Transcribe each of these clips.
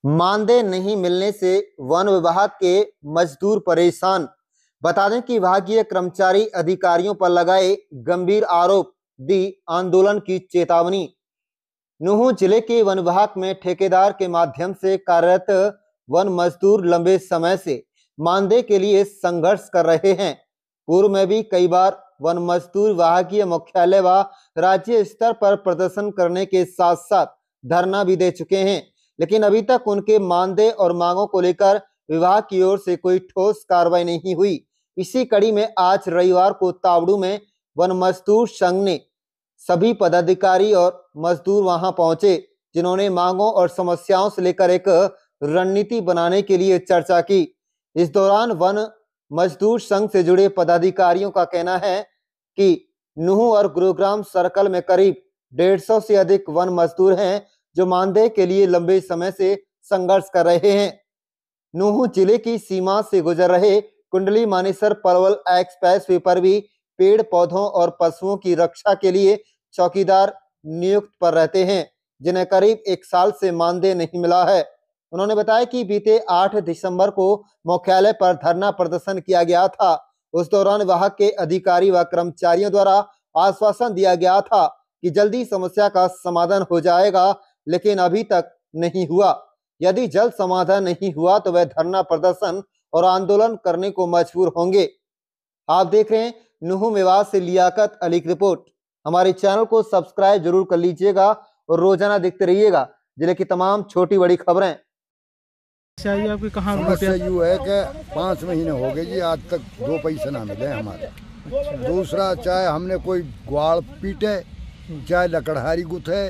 मानदेय नहीं मिलने से वन विभाग के मजदूर परेशान। बता दें कि विभागीय कर्मचारी अधिकारियों पर लगाए गंभीर आरोप, दी आंदोलन की चेतावनी। नुहू जिले के वन विभाग में ठेकेदार के माध्यम से कार्यरत वन मजदूर लंबे समय से मानदेय के लिए संघर्ष कर रहे हैं। पूर्व में भी कई बार वन मजदूर विभागीय मुख्यालय व राज्य स्तर पर प्रदर्शन करने के साथ साथ धरना भी दे चुके हैं, लेकिन अभी तक उनके मानदेय और मांगों को लेकर विभाग की ओर से कोई ठोस कार्रवाई नहीं हुई। इसी कड़ी में आज रविवार को तावड़ू में वन मजदूर संघ ने सभी पदाधिकारी और मजदूर वहां पहुंचे, जिन्होंने मांगों और समस्याओं से लेकर एक रणनीति बनाने के लिए चर्चा की। इस दौरान वन मजदूर संघ से जुड़े पदाधिकारियों का कहना है कि नुहू और गुरुग्राम सर्कल में करीब 150 से अधिक वन मजदूर हैं जो मानदेय के लिए लंबे समय से संघर्ष कर रहे हैं। नुहू जिले की सीमा से गुजर रहे कुंडली मानेसर पलवल एक्सप्रेस वे पर भी पेड़ पौधों और पशुओं की रक्षा के लिए चौकीदार नियुक्त पर रहते हैं, जिन्हें करीब 1 साल से मानदेय नहीं मिला है। उन्होंने बताया कि बीते 8 दिसंबर को मुख्यालय पर धरना प्रदर्शन किया गया था। उस दौरान विभाग के अधिकारी व कर्मचारियों द्वारा आश्वासन दिया गया था कि जल्दी समस्या का समाधान हो जाएगा, लेकिन अभी तक नहीं हुआ। यदि जल्द समाधान नहीं हुआ तो वह धरना प्रदर्शन और आंदोलन करने को मजबूर होंगे। आप देख रहे हैं नुहू मेवात से लियाकत अली की रिपोर्ट। हमारे चैनल को सब्सक्राइब जरूर कर लीजिएगा और रोजाना देखते रहिएगा जिले की तमाम छोटी बड़ी खबरें। आपकी कहाँ समस्या यूँ है कि 5 महीने हो गए जी, आज तक 2 पैसे ना मिले हमारे। दूसरा, चाहे हमने कोई ग्वाल पीटे, चाहे लकड़हारी गुथे,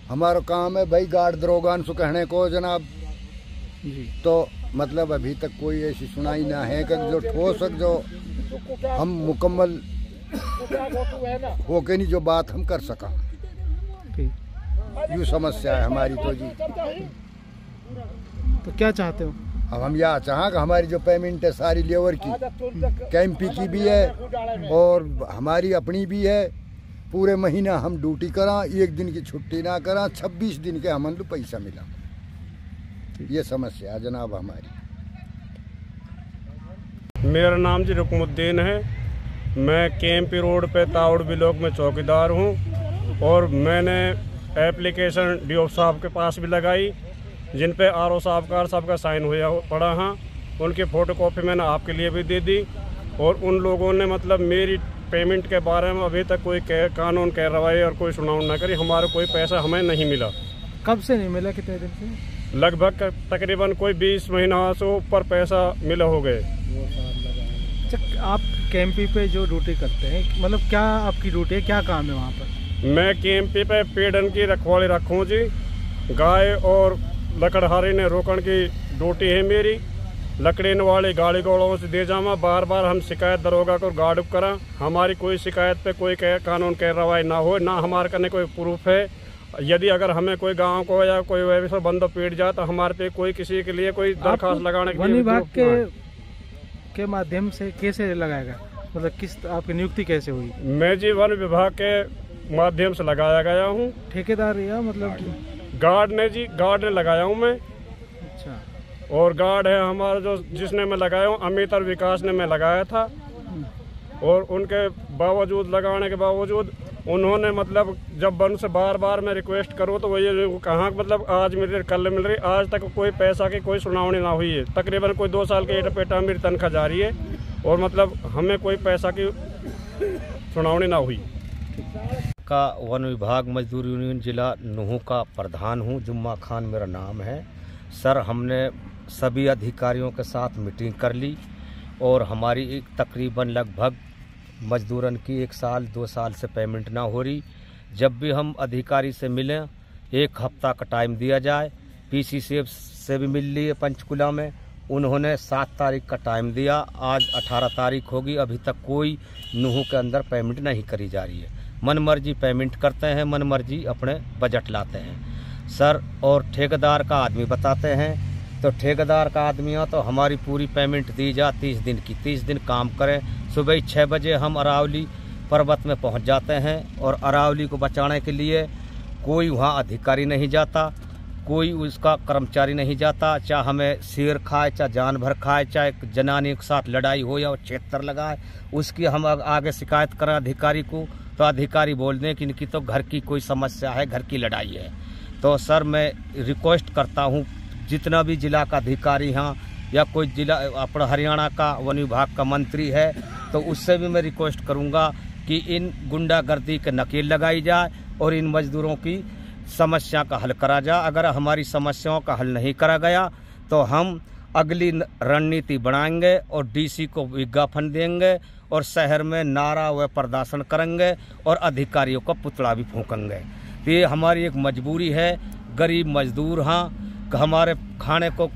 हमारा काम है भाई गार्ड दरोगान से कहने को जनाब, तो मतलब अभी तक कोई ऐसी सुनाई ना है कि जो ठोस जो हम मुकम्मल होके नहीं जो बात हम कर सका। यूँ समस्या है हमारी तो जी। तो क्या चाहते हो? अब हम यह चाहें कि हमारी जो पेमेंट है सारी लेबर की, कैंपी की भी है और हमारी अपनी भी है, पूरे महीना हम ड्यूटी करा, 1 दिन की छुट्टी ना करा, 26 दिन के हमन पैसा मिला। ये समस्या है जनाब हमारी। मेरा नाम जी रुकमुद्दीन है। मैं केएमपी रोड पे तावड़ ब्लॉक में चौकीदार हूँ और मैंने एप्लीकेशन डीओ साहब के पास भी लगाई, जिन पे आरओ साहब का साइन हुआ पड़ा है। उनकी फ़ोटोकॉपी मैंने आपके लिए भी दे दी और उन लोगों ने मतलब मेरी पेमेंट के बारे में अभी तक कोई कानून कार्रवाई और कोई सुनाई ना करी। हमारा कोई पैसा हमें नहीं मिला। कब से नहीं मिला? कितने दिन से? लगभग तकरीबन कोई 20 महीना से ऊपर पैसा मिला हो गए। आप केएमपी पे जो ड्यूटी करते हैं, मतलब क्या आपकी ड्यूटी है, क्या काम है वहाँ पर? मैं केएमपी पे पेड़न की रखवाली रखूँ जी। गाय और लकड़हारी ने रोकण की ड्यूटी है मेरी। लकड़ीन वाली गाड़ी घोड़ों से दे जामा, बार बार हम शिकायत दरोगा को गार्ड करा। हमारी कोई शिकायत पे कोई कानून कार्रवाई ना हो, ना हमारे करने कोई प्रूफ है। यदि अगर हमें कोई गांव को या कोई वैसा बंदा पीट जाए तो हमारे पे कोई किसी के लिए कोई दरखास्त लगाने के लिए वन विभाग के माध्यम से कैसे लगाएगा, मतलब किस आपकी नियुक्ति कैसे हुई? मैं जी वन विभाग के माध्यम से लगाया गया हूँ। ठेकेदार या मतलब गार्ड ने लगाया हूँ मैं। अच्छा। और गार्ड है हमारा जो जिसने मैं लगाया हूँ, अमित और विकास ने मैं लगाया था। और उनके बावजूद लगाने के बावजूद उन्होंने मतलब जब वन से बार बार मैं रिक्वेस्ट करूँ तो वो ये कहाँ मतलब आज मिल रही कल मिल रही, आज तक कोई पैसा की कोई सुनावनी ना हुई है। तकरीबन कोई 2 साल के पेटा मेरी तनख्वाह जा रही है और मतलब हमें कोई पैसा की सुनावनी ना हुई। का वन विभाग मजदूर यूनियन जिला नुहू का प्रधान हूँ। जुम्मा खान मेरा नाम है। सर, हमने सभी अधिकारियों के साथ मीटिंग कर ली और हमारी तकरीबन लगभग मजदूरन की 1 साल 2 साल से पेमेंट ना हो रही। जब भी हम अधिकारी से मिलें 1 हफ्ता का टाइम दिया जाए। पीसी से भी मिल लिए पंचकुला में, उन्होंने 7 तारीख का टाइम दिया। आज 18 तारीख होगी, अभी तक कोई नुहू के अंदर पेमेंट नहीं करी जा रही है। मनमर्जी पेमेंट करते हैं, मनमर्जी अपने बजट लाते हैं सर। और ठेकेदार का आदमी बताते हैं तो ठेकेदार का आदमी हो तो हमारी पूरी पेमेंट दी जा 30 दिन की। 30 दिन काम करें। सुबह 6 बजे हम अरावली पर्वत में पहुंच जाते हैं और अरावली को बचाने के लिए कोई वहां अधिकारी नहीं जाता, कोई उसका कर्मचारी नहीं जाता, चाहे हमें शेर खाए, चाहे जानवर खाए, चाहे जनानी के साथ लड़ाई हो या क्षेत्र लगाए, उसकी हम आगे शिकायत करें अधिकारी को, तो अधिकारी बोल दें कि इनकी तो घर की कोई समस्या है, घर की लड़ाई है। तो सर मैं रिक्वेस्ट करता हूँ जितना भी जिला का अधिकारी हैं या कोई जिला अपना हरियाणा का वन विभाग का मंत्री है, तो उससे भी मैं रिक्वेस्ट करूँगा कि इन गुंडागर्दी के नकेल लगाई जाए और इन मजदूरों की समस्या का हल करा जाए। अगर हमारी समस्याओं का हल नहीं करा गया तो हम अगली रणनीति बनाएंगे और डीसी को विज्ञापन देंगे और शहर में नारा व प्रदर्शन करेंगे और अधिकारियों का पुतला भी फूंकेंगे। तो ये हमारी एक मजबूरी है, गरीब मजदूर हैं, हमारे खाने को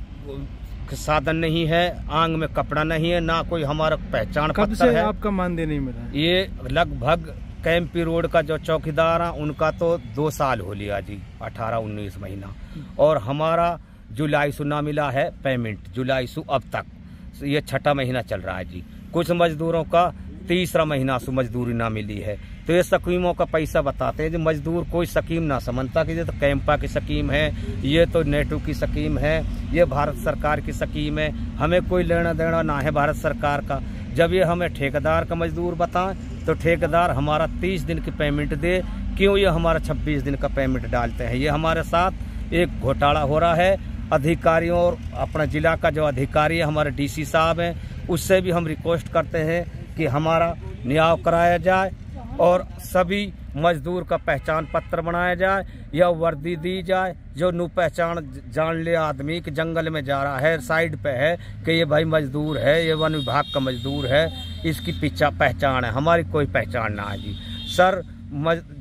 साधन नहीं है, आंग में कपड़ा नहीं है, ना कोई हमारा पहचान कब पत्र से है। आपका मानदेय नहीं मिला है? ये लगभग कैंपी रोड का जो चौकीदार है उनका तो 2 साल हो लिया जी, 18-19 महीना, और हमारा जुलाई से ना मिला है पेमेंट, जुलाई से अब तक ये 6ठा महीना चल रहा है जी। कुछ मजदूरों का 3रा महीना से मजदूरी ना मिली है। तो ये स्कीमों का पैसा बताते हैं जो मजदूर कोई स्कीम ना समझता कि ये तो कैंपा की स्कीम है, ये तो नेटू की स्कीम है, ये भारत सरकार की स्कीम है, हमें कोई लेना देना ना है भारत सरकार का। जब ये हमें ठेकेदार का मजदूर बताएं तो ठेकेदार हमारा 30 दिन की पेमेंट दे, क्यों ये हमारा 26 दिन का पेमेंट डालते हैं। ये हमारे साथ एक घोटाला हो रहा है। अधिकारियों और अपना जिला का जो अधिकारी है हमारे डीसी साहब हैं, उससे भी हम रिक्वेस्ट करते हैं कि हमारा न्याय कराया जाए और सभी मजदूर का पहचान पत्र बनाया जाए या वर्दी दी जाए जो नु पहचान जान ले आदमी कि जंगल में जा रहा है, साइड पे है कि ये भाई मजदूर है, ये वन विभाग का मजदूर है, इसकी पीछा पहचान है, हमारी कोई पहचान ना है जी। सर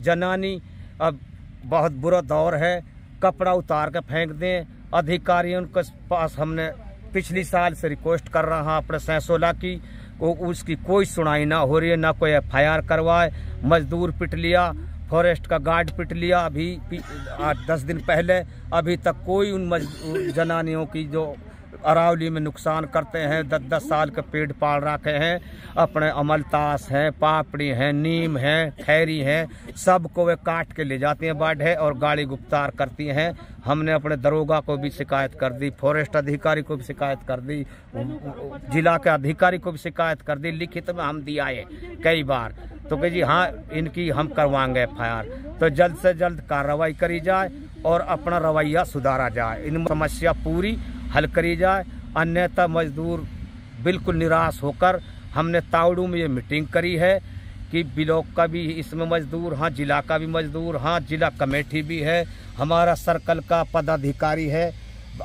जनानी अब बहुत बुरा दौर है, कपड़ा उतार के फेंक दें। अधिकारियों के पास हमने पिछली साल से रिक्वेस्ट कर रहा अपने सहसोला की, उसकी कोई सुनाई ना हो रही है, ना कोई FIR करवाए। मजदूर पिट लिया, फॉरेस्ट का गार्ड पिट लिया अभी 8-10 दिन पहले, अभी तक कोई उन जनानियों की जो अरावली में नुकसान करते हैं, 10-10 साल के पेड़ पाल रखे हैं, अपने अमलतास हैं, पापड़ी हैं, नीम हैं, खैरी हैं, सबको वे काट के ले जाती हैं बाढ़े और गाड़ी गुप्तार करती हैं। हमने अपने दरोगा को भी शिकायत कर दी, फॉरेस्ट अधिकारी को भी शिकायत कर दी, जिला के अधिकारी को भी शिकायत कर दी, लिखित में हम दिया है कई बार। तो कि जी हाँ इनकी हम करवाएंगे FIR, तो जल्द से जल्द कार्रवाई करी जाए और अपना रवैया सुधारा जाए, इन समस्या पूरी हल करी जाए। अन्यथा मजदूर बिल्कुल निराश होकर हमने तावड़ू में ये मीटिंग करी है कि ब्लॉक का भी इसमें मजदूर, हाँ जिला का भी मजदूर, हाँ जिला कमेटी भी है, हमारा सर्कल का पदाधिकारी है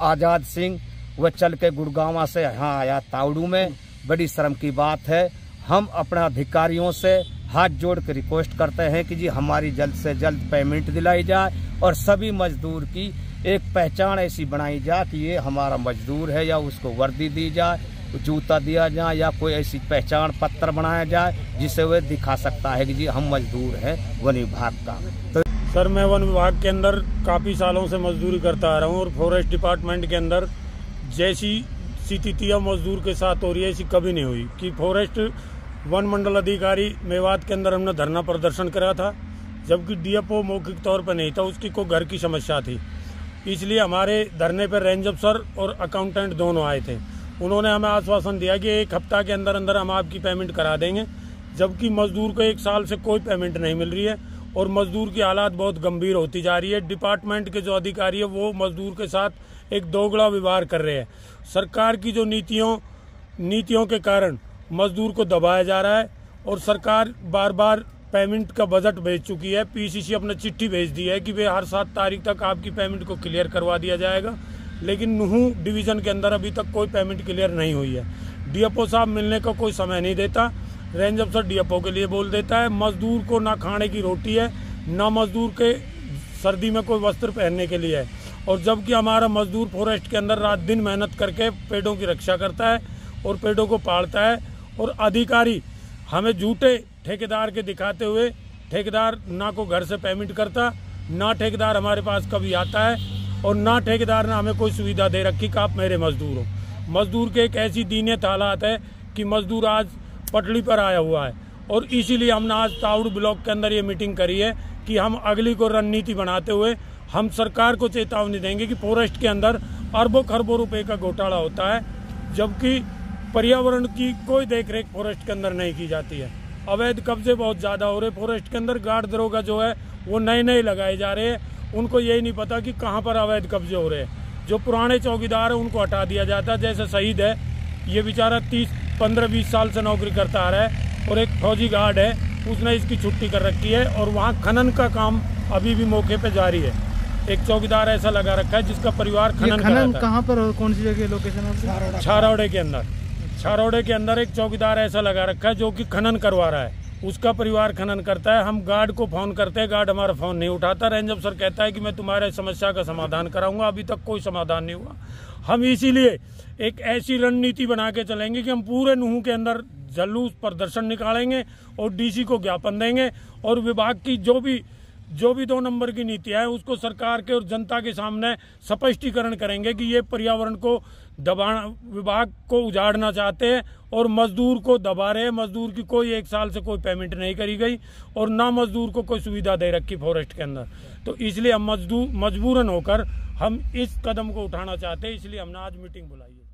आज़ाद सिंह, वह चल के गुड़गांव से यहाँ आया तावड़ू में। बड़ी शर्म की बात है। हम अपने अधिकारियों से हाथ जोड़ के रिक्वेस्ट करते हैं कि जी हमारी जल्द से जल्द पेमेंट दिलाई जाए और सभी मजदूर की एक पहचान ऐसी बनाई जाए कि ये हमारा मजदूर है, या उसको वर्दी दी जाए, जूता दिया जाए, या कोई ऐसी पहचान पत्र बनाया जाए जिसे वह दिखा सकता है कि जी हम मजदूर हैं वन विभाग का। तो सर मैं वन विभाग के अंदर काफ़ी सालों से मजदूरी करता आ रहा हूँ और फॉरेस्ट डिपार्टमेंट के अंदर जैसी स्थितियाँ मजदूर के साथ हो रही है ऐसी कभी नहीं हुई कि फॉरेस्ट वन मंडल अधिकारी मेवात के अंदर हमने धरना प्रदर्शन करा था, जबकि DFO मौखिक तौर पर नहीं था, उसकी कोई घर की समस्या थी। इसलिए हमारे धरने पर रेंज अफसर और अकाउंटेंट दोनों आए थे। उन्होंने हमें आश्वासन दिया कि 1 हफ्ता के अंदर अंदर हम आपकी पेमेंट करा देंगे, जबकि मजदूर को 1 साल से कोई पेमेंट नहीं मिल रही है और मजदूर की हालात बहुत गंभीर होती जा रही है। डिपार्टमेंट के जो अधिकारी है वो मजदूर के साथ एक दोगला व्यवहार कर रहे हैं। सरकार की जो नीतियों के कारण मजदूर को दबाया जा रहा है और सरकार बार बार पेमेंट का बजट भेज चुकी है। PCC अपने चिट्ठी भेज दी है कि वे हर 7 तारीख तक आपकी पेमेंट को क्लियर करवा दिया जाएगा, लेकिन नूहू डिवीज़न के अंदर अभी तक कोई पेमेंट क्लियर नहीं हुई है। DFO साहब मिलने का कोई समय नहीं देता, रेंज अफसर DFO के लिए बोल देता है। मजदूर को ना खाने की रोटी है, ना मजदूर के सर्दी में कोई वस्त्र पहनने के लिए है, और जबकि हमारा मजदूर फॉरेस्ट के अंदर रात दिन मेहनत करके पेड़ों की रक्षा करता है और पेड़ों को पालता है। और अधिकारी हमें झूठे ठेकेदार के दिखाते हुए, ठेकेदार ना को घर से पेमेंट करता, ना ठेकेदार हमारे पास कभी आता है, और ना ठेकेदार ने हमें कोई सुविधा दे रखी कि आप मेरे मजदूर हो। मजदूर के एक ऐसी दीनियत हालात है कि मजदूर आज पटड़ी पर आया हुआ है, और इसीलिए हमने आज तावड़ू ब्लॉक के अंदर ये मीटिंग करी है कि हम अगली को रणनीति बनाते हुए हम सरकार को चेतावनी देंगे कि फॉरेस्ट के अंदर अरबों खरबों रुपए का घोटाला होता है, जबकि पर्यावरण की कोई देखरेख फॉरेस्ट के अंदर नहीं की जाती है। अवैध कब्जे बहुत ज़्यादा हो रहे फॉरेस्ट के अंदर। गार्ड दरोगा जो है वो नए लगाए जा रहे हैं, उनको यही नहीं पता कि कहाँ पर अवैध कब्जे हो रहे हैं। जो पुराने चौकीदार हैं उनको हटा दिया जाता है। जैसे शहीद है, ये बेचारा 15-20 साल से नौकरी करता आ रहा है, और एक फौजी गार्ड है, उसने इसकी छुट्टी कर रखी है, और वहाँ खनन का काम अभी भी मौके पे जारी है। एक चौकीदार ऐसा लगा रखा है जिसका परिवार खनन कराता है। कहाँ पर और कौन सी जगह लोकेशन है? छारौड़े के अंदर। छारौड़े के अंदर एक चौकीदार ऐसा लगा रखा है जो कि खनन करवा रहा है, उसका परिवार खनन करता है। हम गार्ड को फोन करते हैं, गार्ड हमारा फोन नहीं उठाता। रेंज अफसर कहता है कि मैं तुम्हारे समस्या का समाधान कराऊंगा, अभी तक कोई समाधान नहीं हुआ। हम इसीलिए एक ऐसी रणनीति बना के चलेंगे कि हम पूरे नूहू के अंदर जुलूस प्रदर्शन निकालेंगे और डीसी को ज्ञापन देंगे, और विभाग की जो भी 2 नंबर की नीतियां है उसको सरकार के और जनता के सामने स्पष्टीकरण करेंगे कि ये पर्यावरण को दबाना, विभाग को उजाड़ना चाहते हैं और मजदूर को दबा रहे हैं। मजदूर की कोई 1 साल से कोई पेमेंट नहीं करी गई, और ना मजदूर को कोई सुविधा दे रखी फॉरेस्ट के अंदर। तो इसलिए हम मजबूरन होकर हम इस कदम को उठाना चाहते हैं, इसलिए हमने आज मीटिंग बुलाई है।